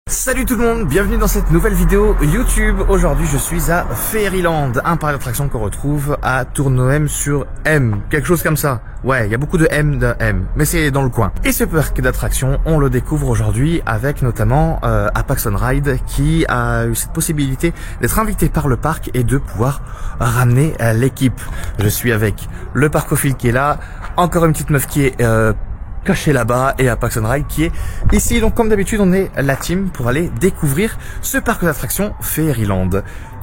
Salut tout le monde, bienvenue dans cette nouvelle vidéo YouTube. Aujourd'hui je suis à Fairyland, un parc d'attractions qu'on retrouve à Tournoem sur M, quelque chose comme ça. Ouais, il y a beaucoup de M, mais c'est dans le coin. Et ce parc d'attractions, on le découvre aujourd'hui avec notamment Apax on Ride qui a eu cette possibilité d'être invité par le parc et de pouvoir ramener l'équipe. Je suis avec le parcophile qui est là, encore une petite meuf qui est caché là-bas et Apax on Ride qui est ici. Donc comme d'habitude on est la team pour aller découvrir ce parc d'attractions Fairyland,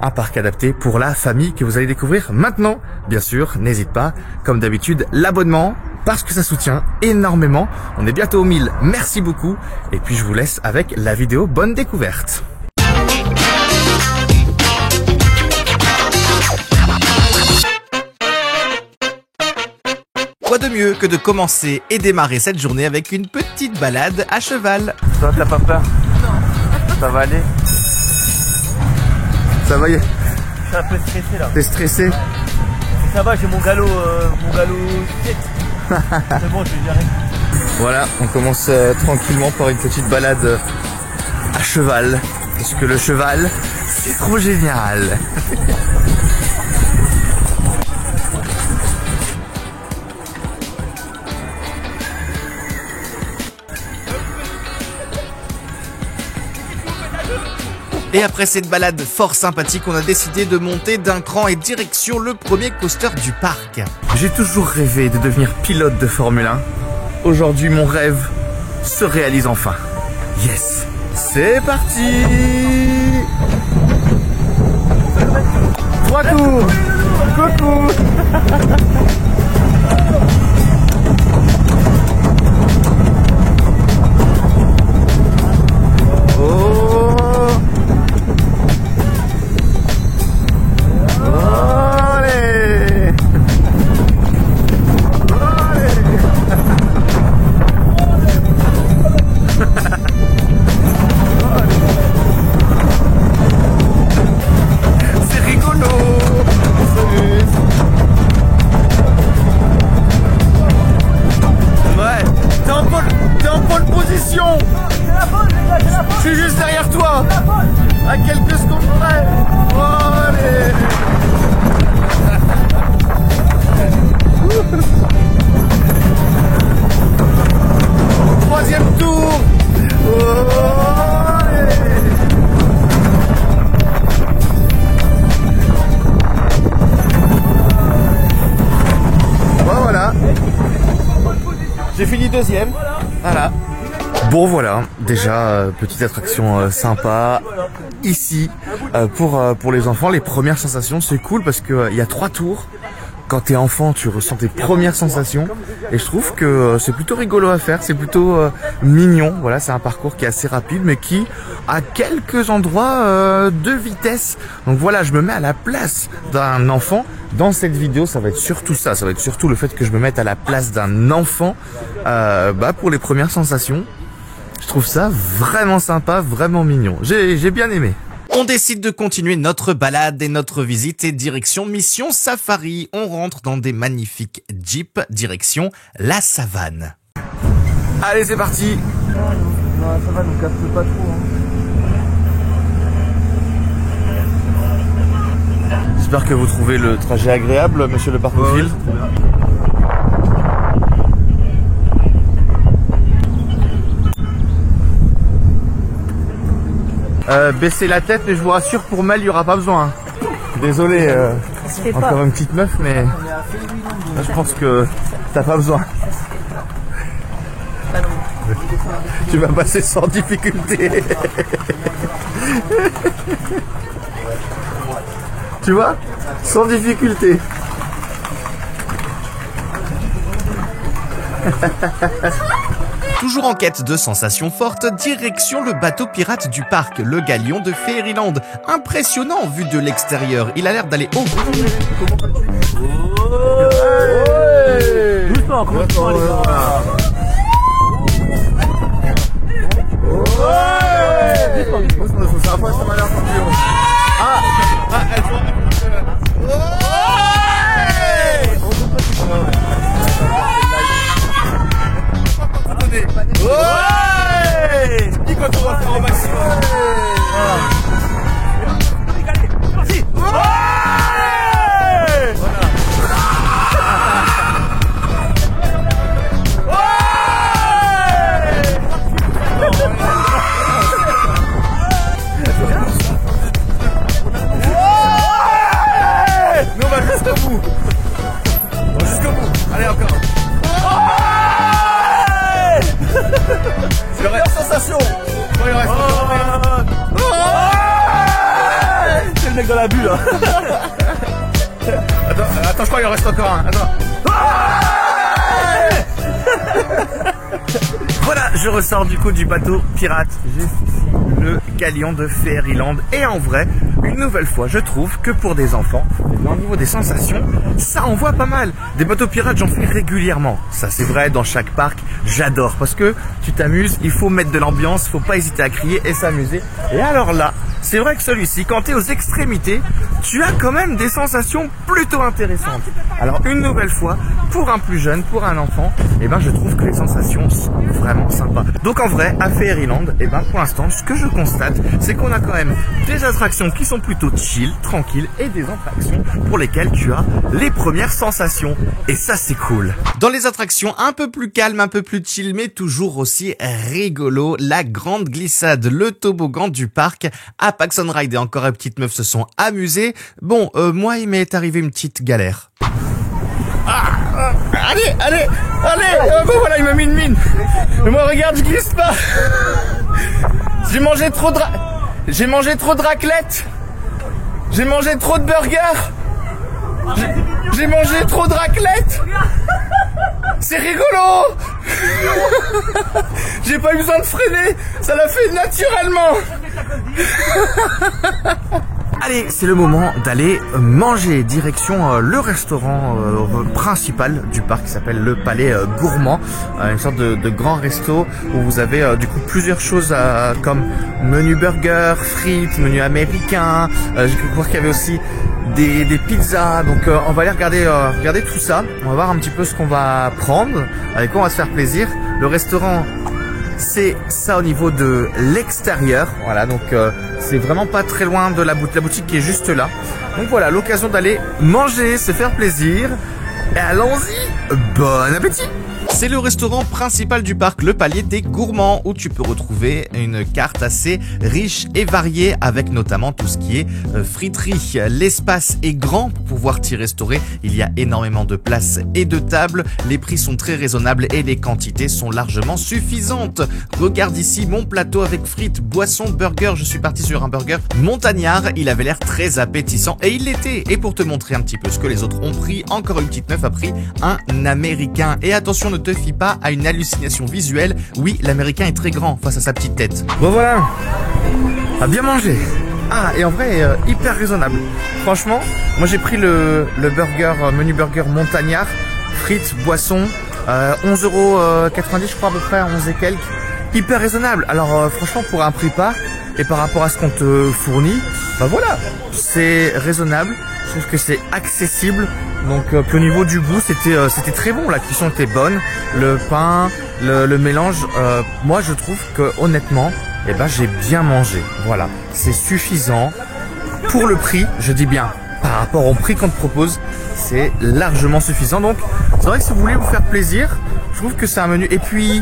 un parc adapté pour la famille que vous allez découvrir maintenant. Bien sûr, n'hésite pas, comme d'habitude, l'abonnement parce que ça soutient énormément. On est bientôt aux 1000, merci beaucoup. Et puis je vous laisse avec la vidéo. Bonne découverte. Quoi de mieux que de commencer et démarrer cette journée avec une petite balade à cheval. Toi, t'as pas peur? Non. Ça va aller? Ça va y est? Je suis un peu stressé là. T'es stressé? Ça va, j'ai mon galop sec. C'est bon, je vais y arriver. Voilà, on commence tranquillement par une petite balade à cheval. Parce que le cheval, c'est trop génial. Et après cette balade fort sympathique, on a décidé de monter d'un cran et direction le premier coaster du parc. J'ai toujours rêvé de devenir pilote de Formule 1. Aujourd'hui, mon rêve se réalise enfin. Yes! C'est parti! 3 tours! Coucou! Je suis juste derrière toi, à quelques secondes près. Oh, allez. Troisième tour. Oh, allez. Voilà. J'ai fini deuxième. Voilà. Bon voilà, déjà petite attraction sympa ici pour les enfants. Les premières sensations, c'est cool parce que il y a 3 tours. Quand t'es enfant, tu ressens tes premières sensations et je trouve que c'est plutôt rigolo à faire, c'est plutôt mignon. Voilà, c'est un parcours qui est assez rapide mais qui a quelques endroits de vitesse. Donc voilà, je me mets à la place d'un enfant. Dans cette vidéo, ça va être surtout ça, ça va être surtout le fait que je me mette à la place d'un enfant pour les premières sensations. Je trouve ça vraiment sympa, vraiment mignon. J'ai bien aimé. On décide de continuer notre balade et notre visite et direction Mission Safari. On rentre dans des magnifiques jeeps, direction la savane. Allez, c'est parti. Non, ça va, nous capte pas trop. J'espère que vous trouvez le trajet agréable, monsieur le parcophile. Baissez la tête, mais je vous rassure, pour Mel, il n'y aura pas besoin. Désolé, encore une petite meuf, mais là, je pense que t'as pas besoin. Tu vas passer sans difficulté. Tu vois? Sans difficulté. Toujours en quête de sensations fortes, direction le bateau pirate du parc, le Galion de Fairyland. Impressionnant vu de l'extérieur, il a l'air d'aller haut. Doucement, comment tu vas aller voir? Ouais! Dis quand on va faire au maximum. le mec dans la bulle là. Attends, je crois qu'il en reste encore un. Attends. Voilà, je ressors du coup du bateau pirate. Juste ici, le galion de Fairyland. Et en vrai, une nouvelle fois, je trouve que pour des enfants, au niveau des sensations, ça envoie pas mal. Des bateaux pirates, j'en fais régulièrement. Ça, c'est vrai, dans chaque parc, j'adore. Parce que tu t'amuses, il faut mettre de l'ambiance, faut pas hésiter à crier et s'amuser. Et alors là, c'est vrai que celui-ci, quand tu es aux extrémités, tu as quand même des sensations plutôt intéressantes. Alors une nouvelle fois, pour un plus jeune, pour un enfant, eh ben je trouve que les sensations sont vraiment sympas. Donc en vrai, à Fairyland, eh ben pour l'instant, ce que je constate, c'est qu'on a quand même des attractions qui sont plutôt chill, tranquilles, et des attractions pour lesquelles tu as les premières sensations. Et ça, c'est cool. Dans les attractions un peu plus calmes, un peu plus chill, mais toujours aussi rigolo, la grande glissade, le toboggan du parc à Pax on Ride et encore une petite meuf se sont amusés. Bon, moi, il m'est arrivé une petite galère. Allez, bon voilà, il m'a mis une mine. Mais moi, regarde, je glisse pas. J'ai mangé trop de raclette. J'ai mangé trop de burgers. J'ai mangé trop de raclette. C'est rigolo. J'ai pas eu besoin de freiner. Ça l'a fait naturellement. Allez, c'est le moment d'aller manger. Direction le restaurant principal du parc qui s'appelle le Palais Gourmand. Une sorte de grand resto où vous avez du coup plusieurs choses comme menu burger, frites, menu américain. J'ai cru voir qu'il y avait aussi des pizzas. Donc on va aller regarder tout ça. On va voir un petit peu ce qu'on va prendre. Avec quoi on va se faire plaisir. Le restaurant, c'est ça au niveau de l'extérieur. Voilà, donc c'est vraiment pas très loin de la boutique qui est juste là. Donc voilà, l'occasion d'aller manger, se faire plaisir. Et allons-y, bon appétit! C'est le restaurant principal du parc, le Palais des Gourmands, où tu peux retrouver une carte assez riche et variée avec notamment tout ce qui est friterie. L'espace est grand pour pouvoir t'y restaurer. Il y a énormément de places et de tables. Les prix sont très raisonnables et les quantités sont largement suffisantes. Regarde ici mon plateau avec frites, boissons, burgers. Je suis parti sur un burger montagnard. Il avait l'air très appétissant et il l'était. Et pour te montrer un petit peu ce que les autres ont pris, encore une petite meuf a pris un américain. Et attention, ne te fie pas à une hallucination visuelle. Oui, l'américain est très grand face à sa petite tête. Bon voilà, à bien manger. Ah, et en vrai, hyper raisonnable. Franchement, moi j'ai pris le burger, menu burger montagnard, frites, boissons, 11,90 je crois à peu près, 11 et quelques. Hyper raisonnable. Alors franchement, pour un prix pas, et par rapport à ce qu'on te fournit, bah voilà, c'est raisonnable. Je trouve que c'est accessible. Donc puis au niveau du goût, c'était très bon. La cuisson était bonne, le pain, le mélange. Moi, je trouve que honnêtement, eh ben j'ai bien mangé. Voilà, c'est suffisant pour le prix. Je dis bien par rapport au prix qu'on te propose, c'est largement suffisant. Donc c'est vrai que si vous voulez vous faire plaisir, je trouve que c'est un menu. Et puis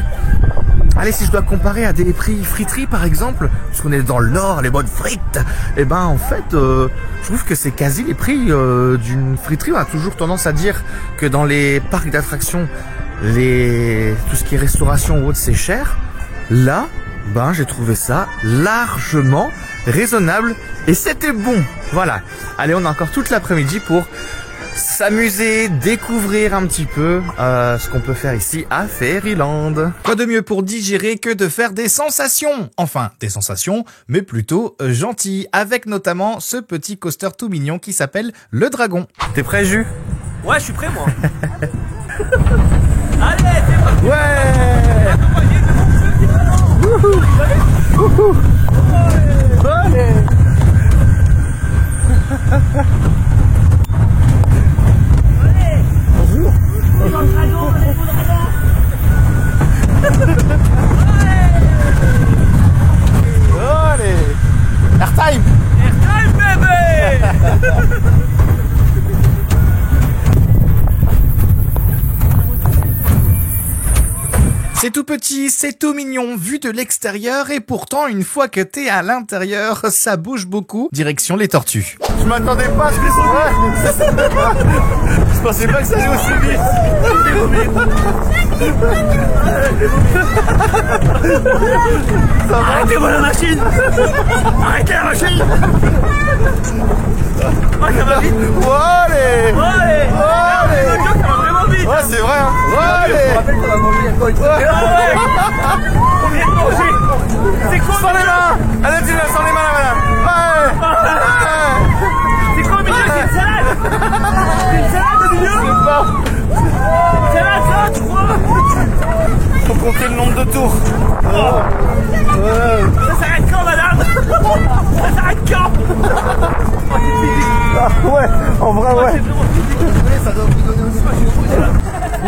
allez, si je dois comparer à des prix friterie par exemple, parce qu'on est dans le nord, les bonnes frites, et ben en fait, je trouve que c'est quasi les prix d'une friterie. On a toujours tendance à dire que dans les parcs d'attractions, tout ce qui est restauration ou autre, c'est cher. Là, ben j'ai trouvé ça largement raisonnable et c'était bon. Voilà. Allez, on a encore toute l'après-midi pour s'amuser, découvrir un petit peu ce qu'on peut faire ici à Fairyland. Quoi de mieux pour digérer que de faire des sensations? Enfin, des sensations, mais plutôt gentilles, avec notamment ce petit coaster tout mignon qui s'appelle le Dragon. T'es prêt, Jus? Ouais, je suis prêt moi. Allez, c'est parti. Ouais. Wouhou. Wouhou. Allez. Allez, airtime! Airtime, bébé. C'est tout petit, c'est tout mignon vu de l'extérieur et pourtant une fois que t'es à l'intérieur, ça bouge beaucoup. Direction les tortues. Je m'attendais pas à ce que ça... Je pensais pas que ça allait aussi vite. Arrêtez-moi la machine. Arrêtez la machine. Oh, ça va vite. Allez. Allez. Allez. Le jeu, ça va vraiment vite. Ouais, c'est vrai, hein. Je me Allez. rappelle qu'on a mangé il y a quoi, une semaine. On vient de manger. C'est quoi? Sans les mains. Allez, dis-le, sans les mains, là, madame. Ouais. C'est quoi au milieu? C'est une salade. C'est une salade au milieu. Je sais pas. Salade, ça, tu crois? Faut compter le nombre de tours. Ça s'arrête quand, madame? Ça s'arrête quand? Ah, ouais, en vrai, ouais.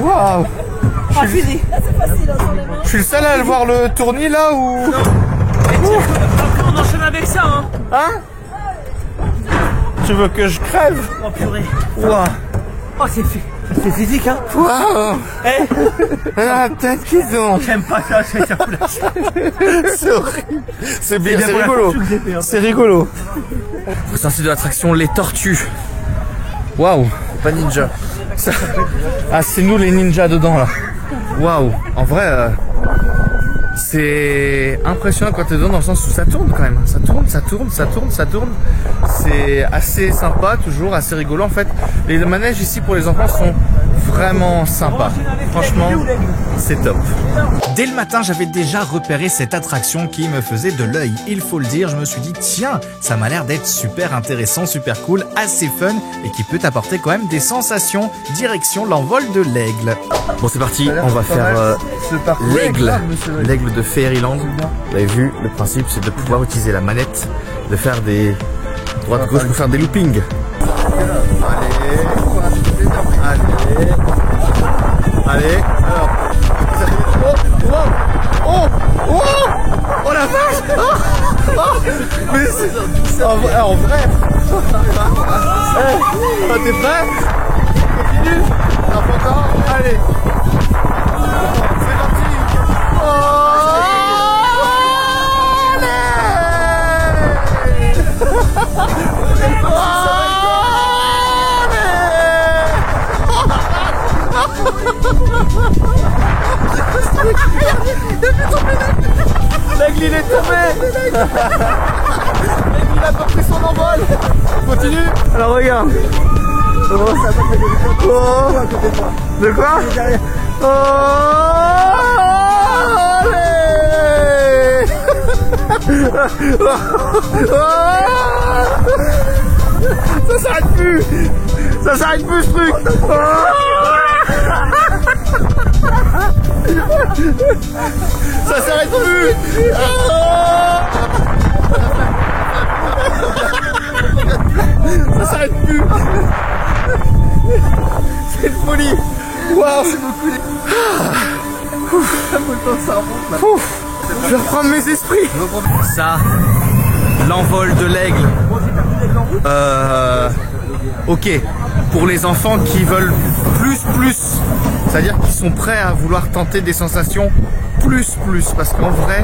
Waouh. Ah, fini. Je suis le seul à voir le tournis là ou. Après, on enchaîne avec ça, hein. Hein? Tu veux que je crève? Oh, purée. Waouh. Oh, c'est physique, hein. Waouh. Eh, La tête qu'ils ont. j'aime pas ça, ça fout la chienne. C'est horrible. C'est bien, bien c'est pour la rigolo. photo que j'ai fait, hein. C'est rigolo. Faut sortir de l'attraction les tortues. Waouh. Pas ninja. Ça- Ah, c'est nous les ninjas dedans là. Waouh. En vrai, c'est impressionnant quand t'es dedans dans le sens où ça tourne quand même. Ça tourne, ça tourne, ça tourne, ça tourne. C'est assez sympa, toujours assez rigolo. En fait, les manèges ici pour les enfants sont vraiment sympas. Franchement, c'est top. Dès le matin, j'avais déjà repéré cette attraction qui me faisait de l'œil. Il faut le dire, je me suis dit, tiens, ça m'a l'air d'être super intéressant, super cool, assez fun et qui peut apporter quand même des sensations. Direction l'envol de l'aigle. Bon, c'est parti. On va faire l'aigle. L'aigle de Fairyland. Vous avez vu, le principe, c'est de pouvoir utiliser la manette, de faire des droite-gauche pour faire des loopings. Allez. Allez. Alors. Oh la vache. Mais c'est en vrai. T'es prêt? Continue. Encore. Allez. C'est parti. L'aigle il est tombé. L'aigle il a pas pris son envol. Continue. Alors regarde. De quoi? Ça s'arrête plus. Ça s'arrête plus ce truc. Ça s'arrête plus. Ça s'arrête plus. C'est une folie. Waouh. Je vais reprendre mes esprits. Ça, l'envol de l'aigle. Ok, pour les enfants qui veulent plus, c'est-à-dire qu'ils sont prêts à vouloir tenter des sensations plus, parce qu'en vrai,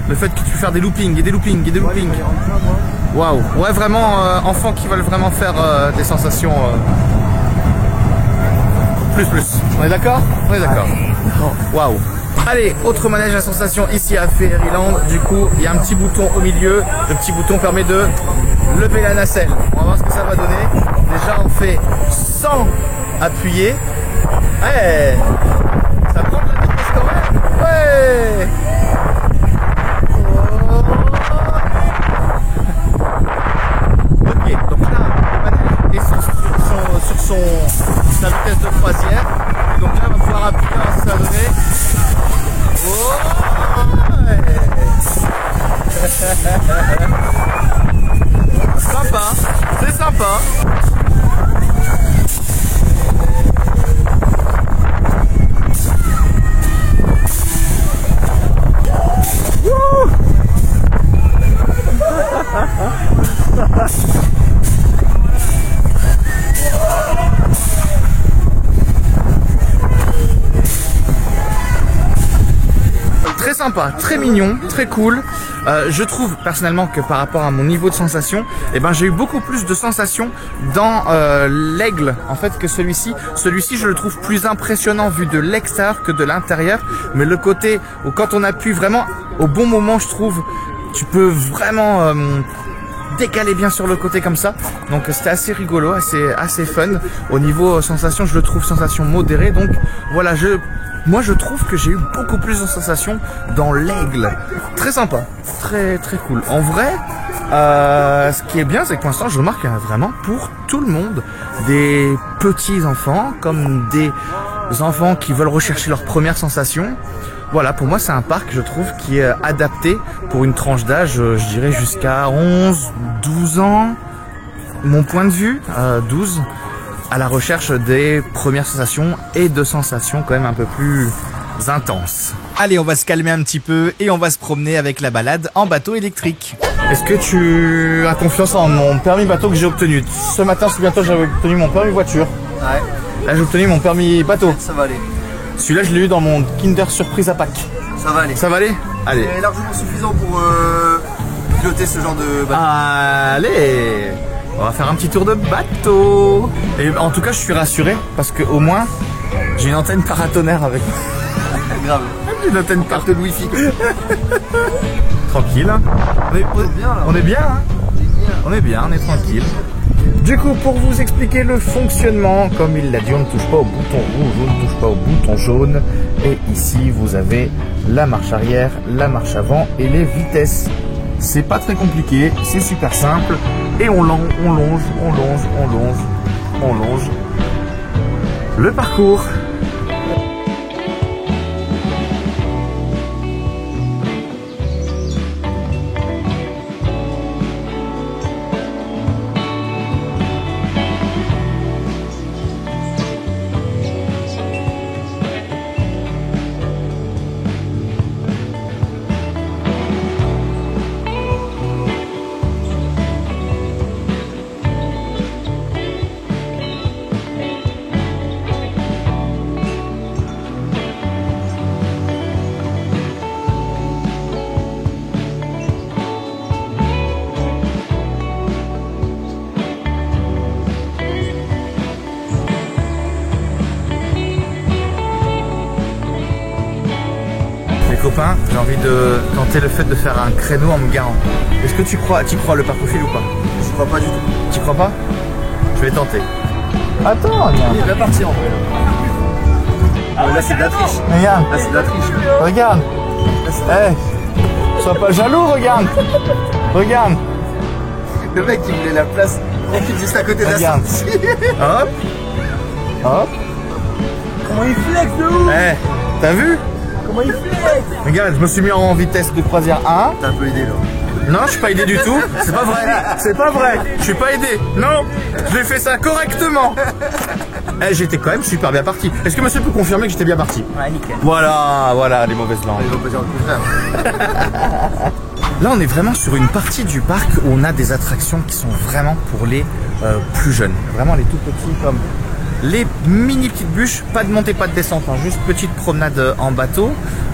le fait que tu peux faire des loopings et des loopings et des loopings, waouh, ouais vraiment, enfants qui veulent vraiment faire des sensations plus. On est d'accord? On est d'accord. Waouh. Allez, autre manège à sensation ici à Fairyland. Du coup, il y a un petit bouton au milieu. Le petit bouton permet de lever la nacelle. On va voir ce que ça va donner. Déjà, on fait sans appuyer. Ouais. Ça prend de la vitesse quand même. Ouais. Ok, donc là, le manège est sur sa vitesse de croisière. Et donc là, on va pouvoir appuyer, ça va donner. Sympa, c'est sympa. Très sympa, très mignon, très cool. Je trouve personnellement que par rapport à mon niveau de sensation, eh ben, j'ai eu beaucoup plus de sensations dans l'aigle en fait que celui-ci. Celui-ci je le trouve plus impressionnant vu de l'extérieur que de l'intérieur. Mais le côté où quand on appuie vraiment au bon moment, je trouve, tu peux vraiment décalé bien sur le côté comme ça. Donc c'était assez rigolo, assez fun. Au niveau sensation, je le trouve sensation modérée. Donc voilà, moi je trouve que j'ai eu beaucoup plus de sensations dans l'Aigle. Très sympa, très cool. En vrai, ce qui est bien, c'est que pour l'instant je remarque qu'il y en a vraiment pour tout le monde. Des petits enfants comme des enfants qui veulent rechercher leurs premières sensations. Voilà, pour moi c'est un parc, je trouve, qui est adapté pour une tranche d'âge, je dirais jusqu'à 11, 12 ans. Mon point de vue, 12, à la recherche des premières sensations et de sensations quand même un peu plus intenses. Allez, on va se calmer un petit peu et on va se promener avec la balade en bateau électrique. Est-ce que tu as confiance en mon permis bateau que j'ai obtenu? Ce matin, souviens-toi, j'avais obtenu mon permis voiture. Ouais. Là, j'ai obtenu mon permis bateau. Ça va aller. Celui-là, je l'ai eu dans mon Kinder Surprise à Pâques. Ça va aller. Ça va aller? Allez. C'est largement suffisant pour piloter ce genre de bateau. Allez, on va faire un petit tour de bateau. Et en tout cas, je suis rassuré parce que au moins, j'ai une antenne paratonnerre avec. Grave. Une antenne partout de Wi-Fi. Tranquille. On est bien là. On est bien, hein. On est bien, on est tranquille. Du coup, pour vous expliquer le fonctionnement, comme il l'a dit, on ne touche pas au bouton rouge, on ne touche pas au bouton jaune. Et ici, vous avez la marche arrière, la marche avant et les vitesses. C'est pas très compliqué, c'est super simple. Et on longe le parcours. Copain, j'ai envie de tenter le fait de faire un créneau en me garant. Est-ce que tu crois le parcours-fil ou pas? Je crois pas du tout. Tu crois pas? Je vais tenter. Attends, Il est bien parti en vrai. Là c'est de la triche. regarde, Là c'est de la triche. regarde. Sois pas jaloux, regarde. Regarde. Le mec il voulait la place tranquille juste à côté de la Regarde. sortie. Hop. Hop. Comment il flex de ouf. T'as vu? Comment il flex. Regarde, je me suis mis en vitesse de croisière 1. T'as un peu aidé là. Non, je suis pas aidé du tout. C'est pas vrai. C'est pas vrai. Je suis pas aidé. Non, j'ai fait ça correctement. J'étais quand même super bien parti. Est-ce que monsieur peut confirmer que j'étais bien parti? Ouais, nickel. Voilà les mauvaises langues. Il va pas dire le contraire. Là, on est vraiment sur une partie du parc où on a des attractions qui sont vraiment pour les plus jeunes. Vraiment les tout petits comme les mini petites bûches. Pas de montée, pas de descente, hein, juste petite promenade en bateau.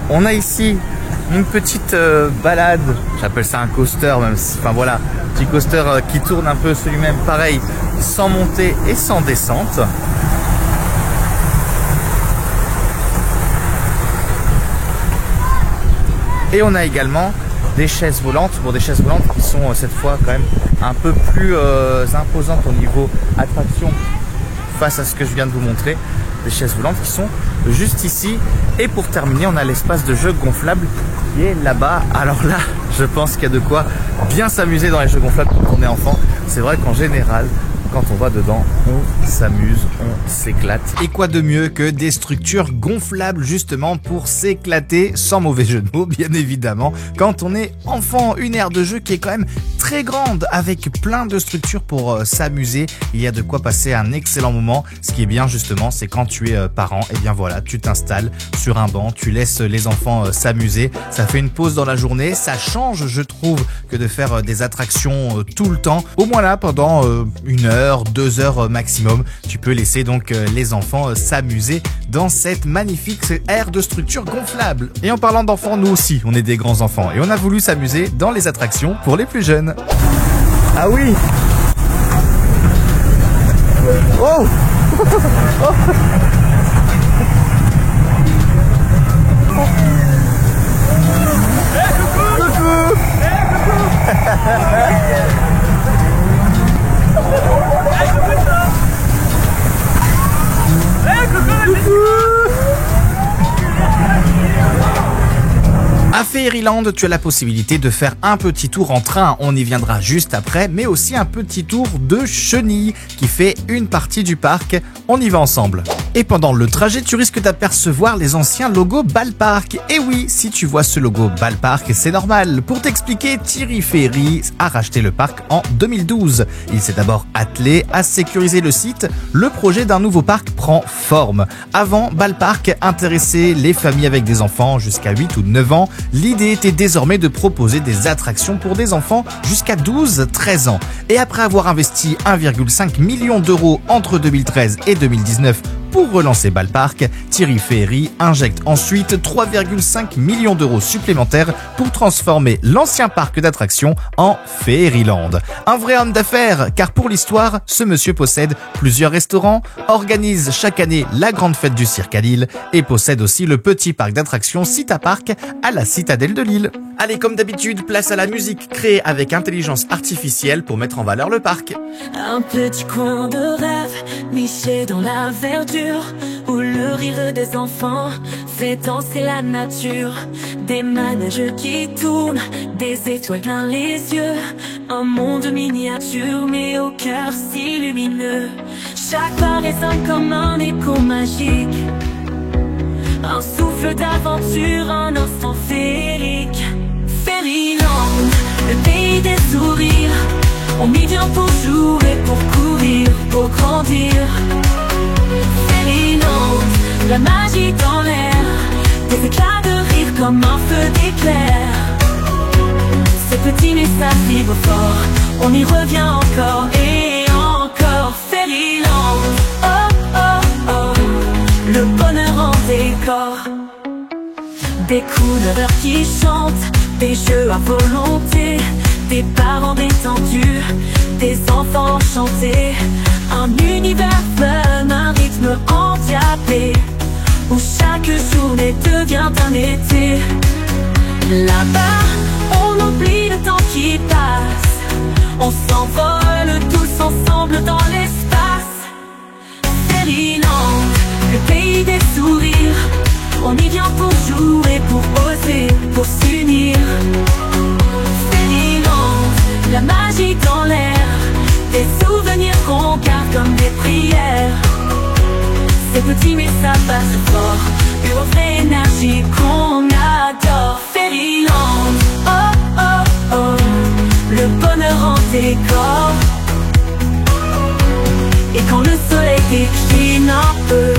On a ici une petite balade, j'appelle ça un coaster même, enfin voilà, petit coaster qui tourne un peu sur lui-même, pareil, sans montée et sans descente. Et on a également des chaises volantes, bon, des chaises volantes qui sont cette fois quand même un peu plus imposantes au niveau attraction face à ce que je viens de vous montrer. Des chaises volantes qui sont juste ici. Et pour terminer, on a l'espace de jeux gonflables qui est là-bas. Alors là, je pense qu'il y a de quoi bien s'amuser dans les jeux gonflables quand on est enfant. C'est vrai qu'en général, quand on va dedans, on s'amuse, on s'éclate. Et quoi de mieux que des structures gonflables justement pour s'éclater, sans mauvais jeu de mots bien évidemment, quand on est enfant. Une aire de jeu qui est quand même très grande avec plein de structures pour s'amuser. Il y a de quoi passer un excellent moment. Ce qui est bien justement, c'est quand tu es parent, et bien voilà, tu t'installes sur un banc, tu laisses les enfants s'amuser. Ça fait une pause dans la journée, ça change je trouve que de faire des attractions tout le temps. Au moins là, pendant 1 heure, 2 heures maximum, tu peux laisser donc les enfants s'amuser dans cette magnifique aire de structure gonflable. Et en parlant d'enfants, nous aussi, on est des grands enfants et on a voulu s'amuser dans les attractions pour les plus jeunes. Ah oui. Oh. À Fairyland, tu as la possibilité de faire un petit tour en train, on y viendra juste après, mais aussi un petit tour de chenille qui fait une partie du parc. On y va ensemble. Et pendant le trajet, tu risques d'apercevoir les anciens logos Ballpark. Et oui, si tu vois ce logo Ballpark, c'est normal. Pour t'expliquer, Thierry Ferry a racheté le parc en 2012. Il s'est d'abord attelé à sécuriser le site. Le projet d'un nouveau parc prend forme. Avant, Ballpark intéressait les familles avec des enfants jusqu'à 8 ou 9 ans. L'idée était désormais de proposer des attractions pour des enfants jusqu'à 12-13 ans. Et après avoir investi 1,5 million d'euros entre 2013 et 2019 pour relancer Ballpark, Thierry Ferry injecte ensuite 3,5 millions d'euros supplémentaires pour transformer l'ancien parc d'attractions en Fairyland. Un vrai homme d'affaires, car pour l'histoire, ce monsieur possède plusieurs restaurants, organise chaque année la grande fête du cirque à Lille et possède aussi le petit parc d'attractions Cita Park à la citadelle de Lille. Allez, comme d'habitude, place à la musique créée avec intelligence artificielle pour mettre en valeur le parc. Un petit coin de rêve, niché dans la verdure, où le rire des enfants fait danser la nature. Des manèges qui tournent, des étoiles plein les yeux. Un monde miniature mais au cœur si lumineux. Chaque pas résonne comme un écho magique. Un souffle d'aventure, un instant féerique. Fairyland, le pays des sourires. On y vient pour jouer, pour courir, pour grandir. Fairyland, la magie dans l'air. Des éclats de rire comme un feu d'éclair. C'est petit mais ça vibre fort. On y revient encore et encore. Fairyland, oh oh oh, le bonheur en décor. Des couleurs qui chantent, des jeux à volonté, des parents détendus, des enfants enchantés. Un univers fun, un rythme endiablé, où chaque journée devient un été. Là-bas, on oublie le temps qui passe. On s'envole tous ensemble dans l'espace. Fairyland, le pays des sourires. On y vient pour jouer, pour oser, pour s'unir. Fairyland, la magie dans l'air. Des souvenirs qu'on garde comme des prières. C'est petit mais ça passe fort. Une vraie énergie qu'on adore. Fairyland, oh oh oh, le bonheur en décor. Et quand le soleil décline un peu,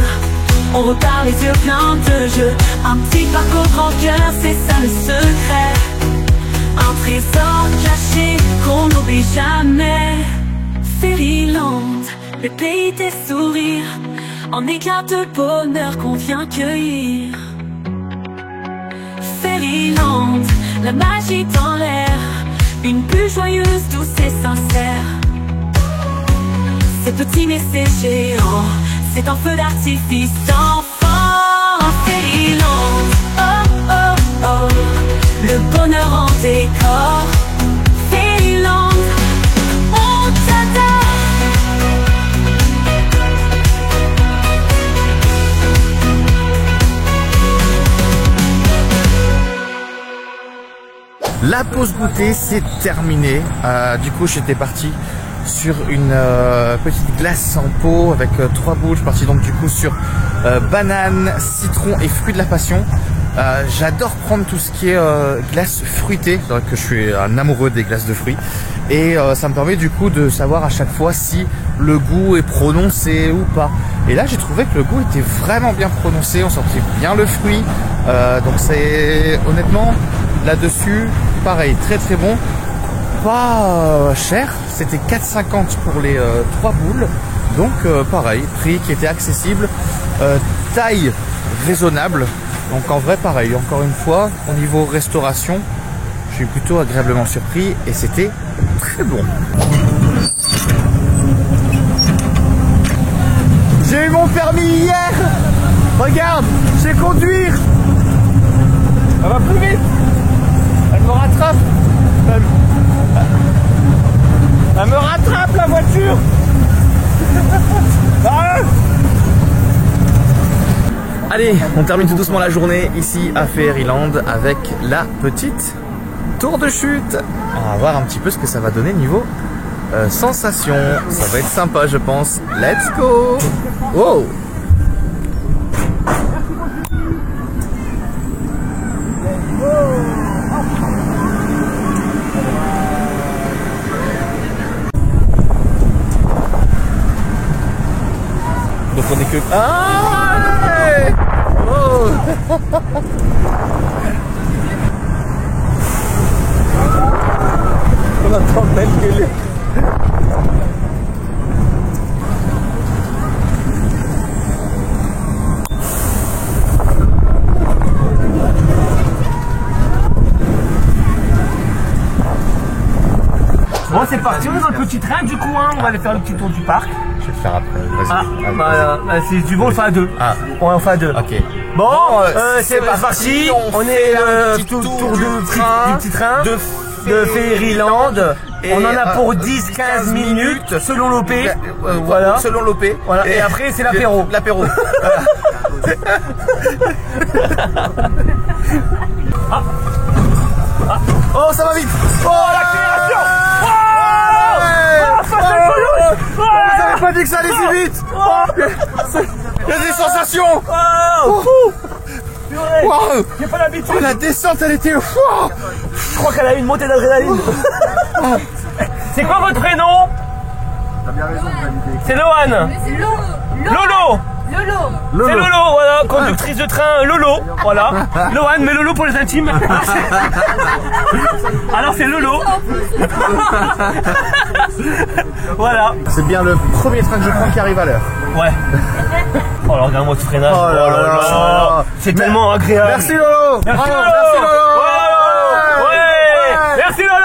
on repart les yeux pleins de jeu. Un petit parcours grand cœur, c'est ça le secret. Un trésor caché qu'on n'oublie jamais. Fairyland, le pays des sourires. En éclat de bonheur qu'on vient cueillir. Fairyland, la magie dans l'air. Une bulle joyeuse, douce et sincère. C'est petit mais c'est géant. C'est un feu d'artifice d'enfant. Fairyland, oh oh oh, le bonheur en décor. Fairyland, on t'adore. La pause goûter, c'est terminé. Du coup, j'étais parti sur une petite glace en pot avec 3 boules. Je suis parti donc du coup sur banane, citron et fruits de la passion. J'adore prendre tout ce qui est glace fruitée, c'est vrai que je suis un amoureux des glaces de fruits. Et ça me permet du coup de savoir à chaque fois si le goût est prononcé ou pas. Et là j'ai trouvé que le goût était vraiment bien prononcé, on sentait bien le fruit. Donc c'est honnêtement là-dessus, pareil, très très bon. Pas cher, c'était 4,50 pour les 3 boules. Donc pareil, prix qui était accessible, taille raisonnable. Donc en vrai pareil, encore une fois, au niveau restauration, je suis plutôt agréablement surpris et c'était très bon. J'ai eu mon permis hier. Regarde, je sais conduire. Elle va plus vite. Elle me rattrape. Elle me rattrape la voiture. Ah. Allez. Allez, on termine tout doucement la journée ici à Fairyland avec la petite tour de chute. On va voir un petit peu ce que ça va donner niveau sensation. Ça va être sympa, je pense. Let's go! Wow! Donc on est que... Ah ouais, oh. On entend même gueuler. Bon, c'est parti, on est dans le petit train du coup, hein. On va aller faire le petit tour du parc. Je vais le faire après. Vas-y. Ah, Allez, bah, si du bon, on le fait à deux. Ah. Ouais, on fait à deux. Ok. Bon, c'est c'est parti. on On est fait un petit petit tour tour du petit train de Fairyland. Et, On en a pour 10-15 minutes selon l'OP. Voilà. Selon l'OP. Voilà. Et après, c'est l'apéro. L'apéro. Oh, ça va vite. Oh, l'accélération. Vous avez pas dit que ça allait si vite. Il y a des sensations. Wow. J'ai pas l'habitude. La descente, elle était... Je crois qu'elle a eu une montée d'adrénaline. C'est quoi votre prénom? C'est Lohan. C'est Lolo. Lolo. C'est Lolo, voilà, conductrice de train Lolo, voilà. Lohan, mais Lolo pour les intimes. Alors c'est Lolo. Voilà. C'est bien le premier train que je prends qui arrive à l'heure. Ouais. Oh là, regarde-moi ce freinage. Oh là là. C'est tellement agréable. Merci Lolo. Merci Bravo, Lolo. merci Lolo. Ouais. Merci Lolo.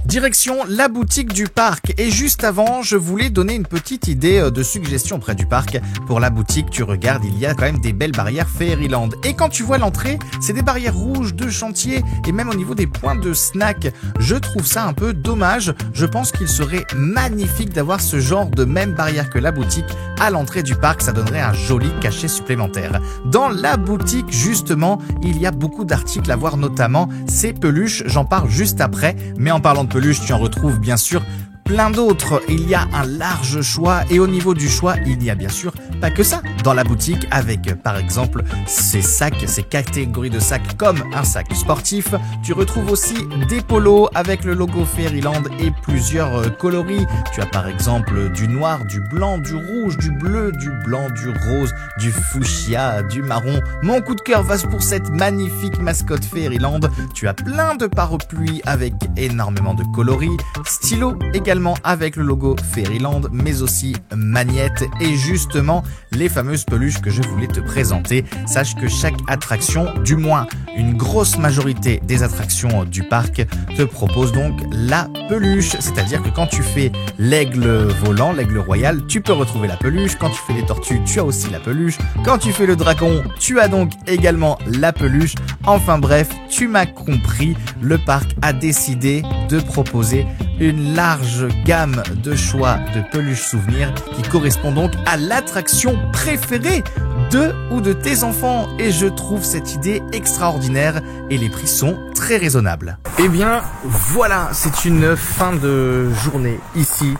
Direction la boutique du parc. Et juste avant, je voulais donner une petite idée de suggestion près du parc. Pour la boutique, tu regardes, il y a quand même des belles barrières Fairyland. Et quand tu vois l'entrée, c'est des barrières rouges de chantier et même au niveau des points de snack. Je trouve ça un peu dommage. Je pense qu'il serait magnifique d'avoir ce genre de même barrière que la boutique à l'entrée du parc. Ça donnerait un joli cachet supplémentaire. Dans la boutique, justement, il y a beaucoup d'articles à voir, notamment ces peluches. J'en parle juste après. Mais en parlant de peluches, tu en retrouves bien sûr plein d'autres. Il y a un large choix et au niveau du choix, il n'y a bien sûr pas que ça dans la boutique avec par exemple ces sacs, ces catégories de sacs comme un sac sportif. Tu retrouves aussi des polos avec le logo Fairyland et plusieurs coloris. Tu as par exemple du noir, du blanc, du rouge, du bleu, du blanc, du rose, du fuchsia, du marron. Mon coup de cœur va pour cette magnifique mascotte Fairyland. Tu as plein de parapluies avec énormément de coloris, stylos également avec le logo Fairyland, mais aussi magnettes et justement les fameuses peluches que je voulais te présenter. Sache que chaque attraction, du moins une grosse majorité des attractions du parc, te propose donc la peluche. C'est-à-dire que quand tu fais l'aigle volant, l'aigle royal, tu peux retrouver la peluche. Quand tu fais les tortues, tu as aussi la peluche. Quand tu fais le dragon, tu as donc également la peluche. Enfin bref, tu m'as compris, le parc a décidé de proposer une large gamme de choix de peluches souvenirs qui correspond donc à l'attraction préférée de ou de tes enfants. Et je trouve cette idée extraordinaire et les prix sont très raisonnables. Eh bien voilà, c'est une fin de journée ici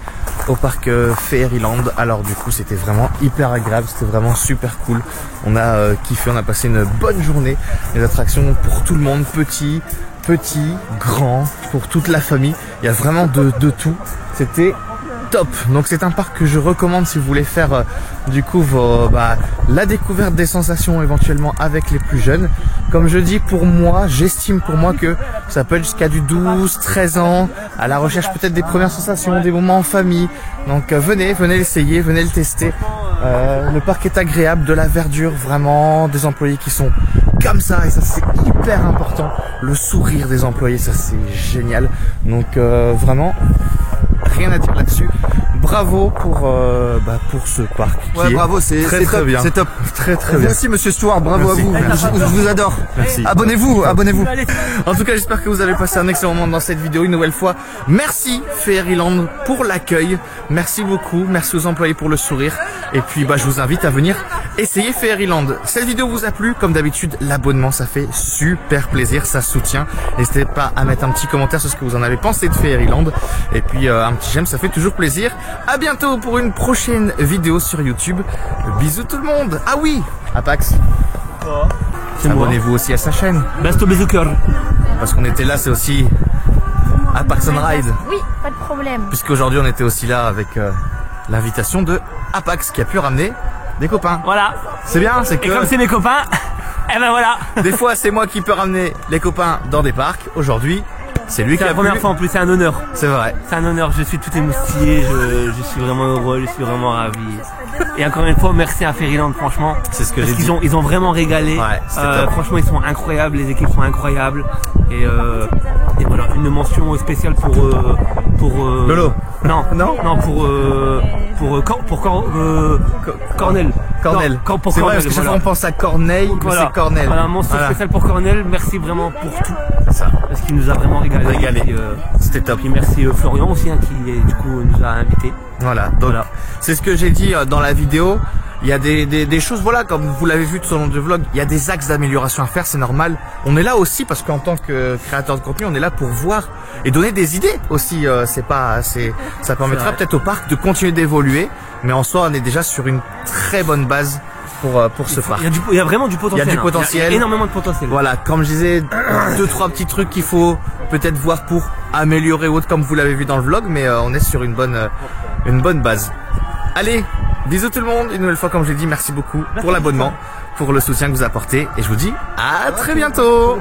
au parc Fairyland. Alors du coup c'était vraiment hyper agréable, c'était vraiment super cool. On a kiffé, on a passé une bonne journée. Les attractions pour tout le monde, petit, grand, pour toute la famille. Il y a vraiment de tout. C'était top. Donc c'est un parc que je recommande si vous voulez faire du coup la découverte des sensations éventuellement avec les plus jeunes. Comme je dis, pour moi, j'estime pour moi que ça peut être jusqu'à du 12, 13 ans, à la recherche peut-être des premières sensations, des moments en famille. Donc venez l'essayer, venez le tester. Le parc est agréable, de la verdure, vraiment, des employés qui sont comme ça, et ça c'est hyper important. Le sourire des employés, ça c'est génial. Donc vraiment, rien à dire là-dessus. Bravo pour ce parc. Ouais, bravo, c'est très top, bien. c'est top. Très bien. Merci Monsieur Stewart, bravo Merci. à vous. Merci. Je vous adore. Merci. Abonnez-vous. En tout cas, j'espère que vous avez passé un excellent moment dans cette vidéo. Une nouvelle fois, merci Fairyland pour l'accueil. Merci beaucoup. Merci aux employés pour le sourire. Et puis, je vous invite à venir essayer Fairyland. Cette vidéo vous a plu? Comme d'habitude, l'abonnement, ça fait super plaisir. Ça soutient. N'hésitez pas à mettre un petit commentaire sur ce que vous en avez pensé de Fairyland. Et puis, un petit j'aime, ça fait toujours plaisir. À bientôt pour une prochaine vidéo sur YouTube. Bisous tout le monde. Ah oui, Apax. Abonnez-vous aussi à sa chaîne. Basto Bezucker. Parce qu'on était là, c'est aussi à Parks and Ride. Oui, pas de problème. Puisqu'aujourd'hui on était aussi là avec l'invitation de Apax qui a pu ramener des copains. Voilà. C'est bien, c'est que Et comme c'est mes copains, eh ben voilà. des fois c'est moi qui peux ramener les copains dans des parcs. Aujourd'hui, c'est lui qui C'est a la première pu. fois en plus, c'est un honneur. C'est vrai. C'est un honneur, je suis tout émoustillé, je suis vraiment heureux, je suis vraiment ravi. Et encore une fois, merci à Fairyland, franchement. C'est ce que Parce j'ai dit. ils ont vraiment régalé. Ouais, c'était top. Franchement, ils sont incroyables, les équipes sont incroyables. Et voilà, une mention spéciale pour Lolo. Non, Cornel. Cornel. Pour C'est vrai Cornel, parce que chaque fois voilà. on pense à Corneille, mais Voilà. c'est Cornel. Voilà, mention spéciale pour Cornel, merci vraiment pour tout. Ça. Parce qu'il nous a vraiment régalé. Régalé. Et puis, C'était top. puis merci Florian aussi, qui du coup nous a invités. Voilà, donc Voilà. c'est ce que j'ai dit dans la vidéo. Il y a des choses, voilà, comme vous l'avez vu tout au long du vlog, il y a des axes d'amélioration à faire, c'est normal. On est là aussi parce qu'en tant que créateur de contenu, on est là pour voir et donner des idées aussi. Ça permettra vrai. peut-être au parc de continuer d'évoluer, mais en soi, on est déjà sur une très bonne base pour ce parc. Il y a vraiment du potentiel. Il y a du potentiel. Il y a énormément de potentiel. Voilà, comme je disais, 2-3 petits trucs qu'il faut peut-être voir pour améliorer ou autre, comme vous l'avez vu dans le vlog, mais on est sur une bonne base. Allez, bisous tout le monde. Une nouvelle fois, comme j'ai dit, merci beaucoup pour l'abonnement, pour le soutien que vous apportez, et je vous dis à très bientôt.